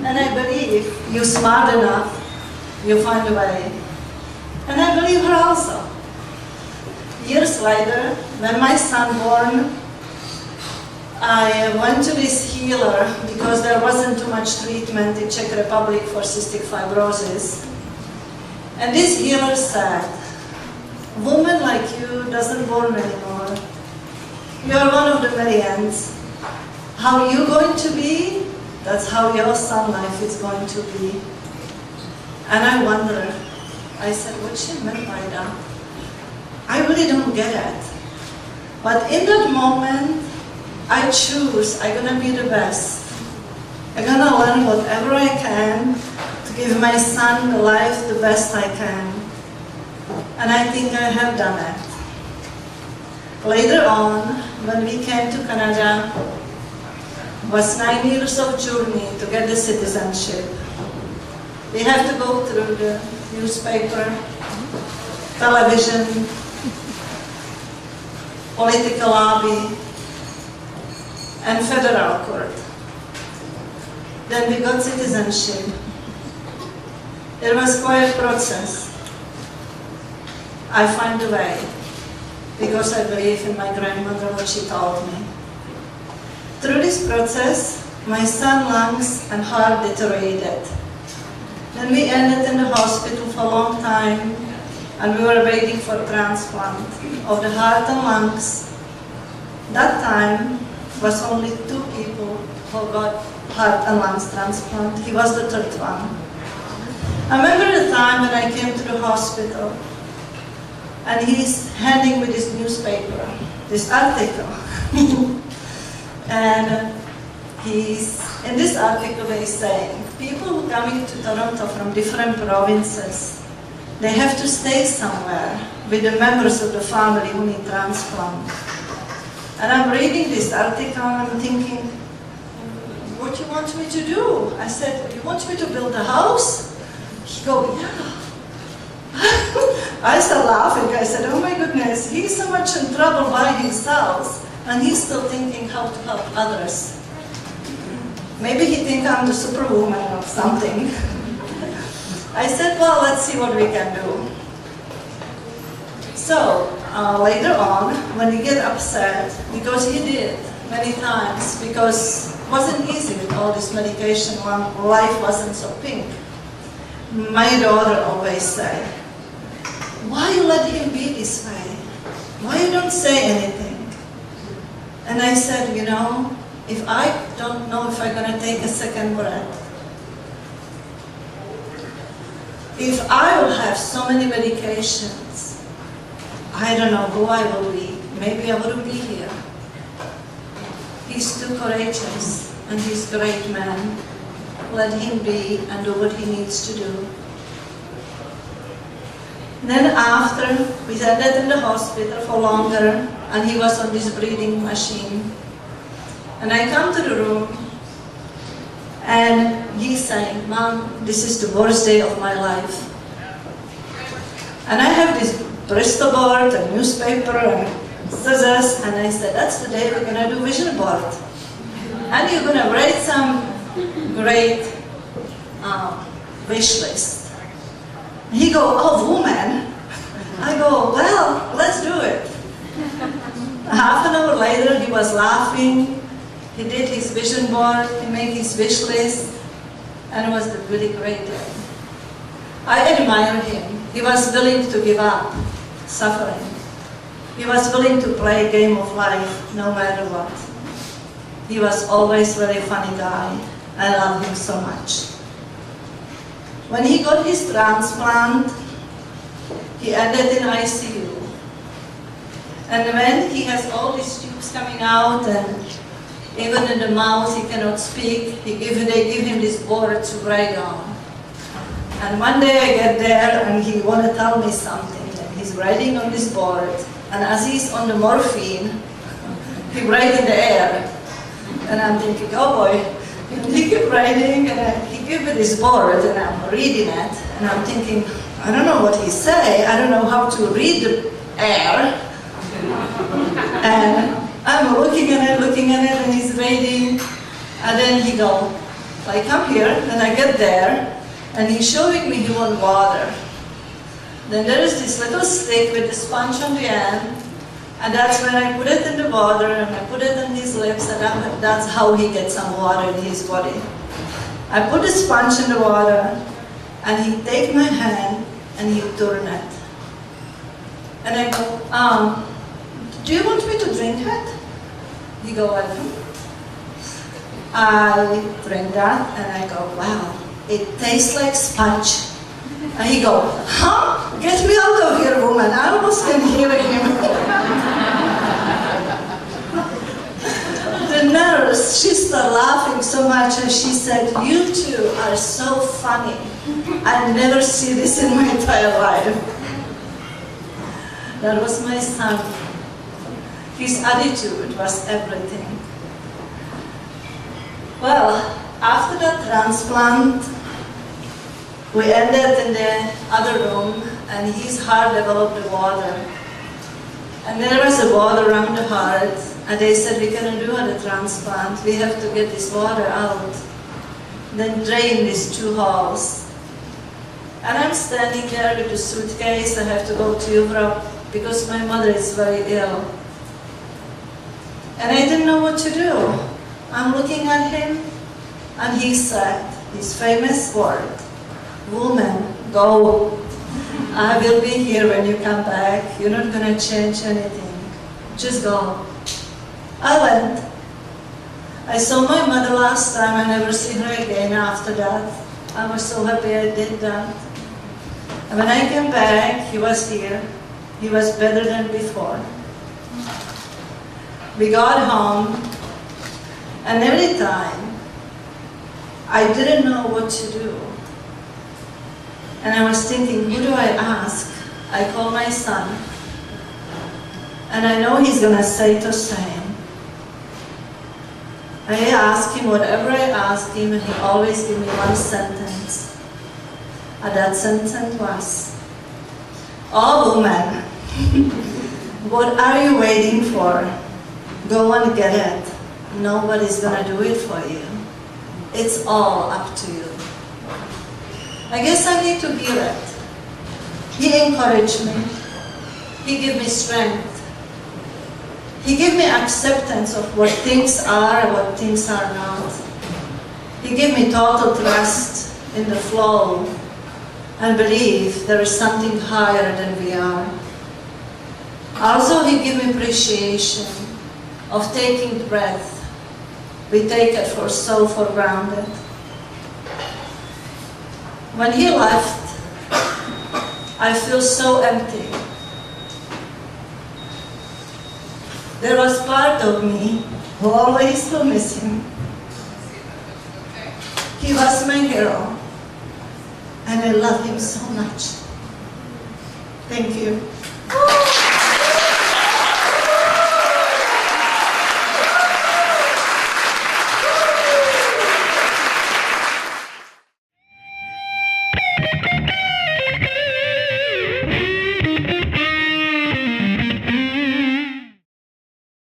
And I believe you're smart enough, you find a way. And I believe her also. Years later, when my son born, I went to this healer because there wasn't too much treatment in Czech Republic for cystic fibrosis. And this healer said, a woman like you doesn't born anymore. You are one of the millions. How you going to be, that's how your son life is going to be. And I wonder, I said, what she meant by that? I really don't get it. But in that moment, I choose, I'm gonna be the best. I'm gonna learn whatever I can to give my son the life the best I can. And I think I have done it. Later on, when we came to Canada, was 9 years of journey to get the citizenship. We have to go through the newspaper, television, political lobby, and federal court. Then we got citizenship. It was quite a process. I find a way, because I believe in my grandmother, what she told me. Through this process, my son's lungs and heart deteriorated. Then we ended in the hospital for a long time, and we were waiting for transplant of the heart and lungs. That time was only 2 people who got heart and lungs transplant. He was the 3rd one. I remember the time when I came to the hospital, and he's handing me this newspaper, this article. And in this article they say, people who coming to Toronto from different provinces, they have to stay somewhere with the members of the family who need transplant. And I'm reading this article and I'm thinking, what do you want me to do? I said, you want me to build a house? He goes, yeah. I started laughing. I said, oh my goodness, he's so much in trouble by himself, and he's still thinking how to help others. Maybe he thinks I'm the superwoman or something. I said, well, let's see what we can do. So, later on, when he get upset, because he did many times, because it wasn't easy with all this medication, life wasn't so pink. My daughter always said, why you let him be this way? Why you don't say anything? And I said, you know, if I don't know if I'm gonna take a second breath, if I will have so many medications, I don't know who I will be. Maybe I wouldn't be here. He's too courageous, and he's a great man. Let him be and do what he needs to do. Then after, we ended in the hospital for longer, and he was on this breathing machine. And I come to the room, and he's saying, Mom, this is the worst day of my life. And I have this Bristol board, a newspaper, and scissors, and I said, that's the day we're gonna do vision board. And you're gonna write some great wish list. He go, oh, woman. I go, well, let's do it. Half an hour later, he was laughing. He did his vision board, he made his wish list, and it was a really great day. I admire him. He was willing to give up suffering. He was willing to play a game of life, no matter what. He was always a very funny guy. I love him so much. When he got his transplant, he ended in ICU. And when he has all these tubes coming out, and even in the mouth he cannot speak, they give him this board to write on. And one day I get there and he want to tell me something, and he's writing on this board, and as he's on the morphine, he writes in the air. And I'm thinking, oh boy. And he kept writing, and he gave me this board, and I'm reading it, and I'm thinking, I don't know what he say, I don't know how to read the air. And I'm looking at it, and he's waiting, and then he go, I come here, and I get there, and he's showing me he wants water. Then there is this little stick with the sponge on the end, and that's when I put it in the water, and I put it on his lips, and that's how he gets some water in his body. I put the sponge in the water, and he take my hand, and he turn it. And I go, do you want me to drink it? He go, I do. I drink that, and I go, wow, it tastes like sponge. And he go, huh? Get me out of here, woman. I almost can hear him. The nurse, she started laughing so much, and she said, you two are so funny. I never see this in my entire life. That was my son. His attitude was everything. Well, after that transplant, we ended in the other room, and his heart developed the water. And there was a water around the heart, and they said, we cannot do the transplant, we have to get this water out. Then drain these 2 holes. And I'm standing there with the suitcase, I have to go to Europe, because my mother is very ill. And I didn't know what to do. I'm looking at him, and he said his famous word, woman, go. I will be here when you come back. You're not going to change anything. Just go. I went. I saw my mother last time. I never see her again after that. I was so happy I did that. And when I came back, he was here. He was better than before. We got home, and every time, I didn't know what to do. And I was thinking, who do I ask? I call my son. And I know he's going to say the same. I ask him whatever I ask him, and he always gives me one sentence. And that sentence was, oh woman, what are you waiting for? Go and get it. Nobody's going to do it for you. It's all up to you. I guess I need to hear it. He encouraged me. He gave me strength. He gave me acceptance of what things are and what things are not. He gave me total trust in the flow and belief there is something higher than we are. Also, he gave me appreciation of taking the breath. We take it so for granted. When he left, I feel so empty. There was part of me who always will miss him. He was my hero, and I love him so much. Thank you.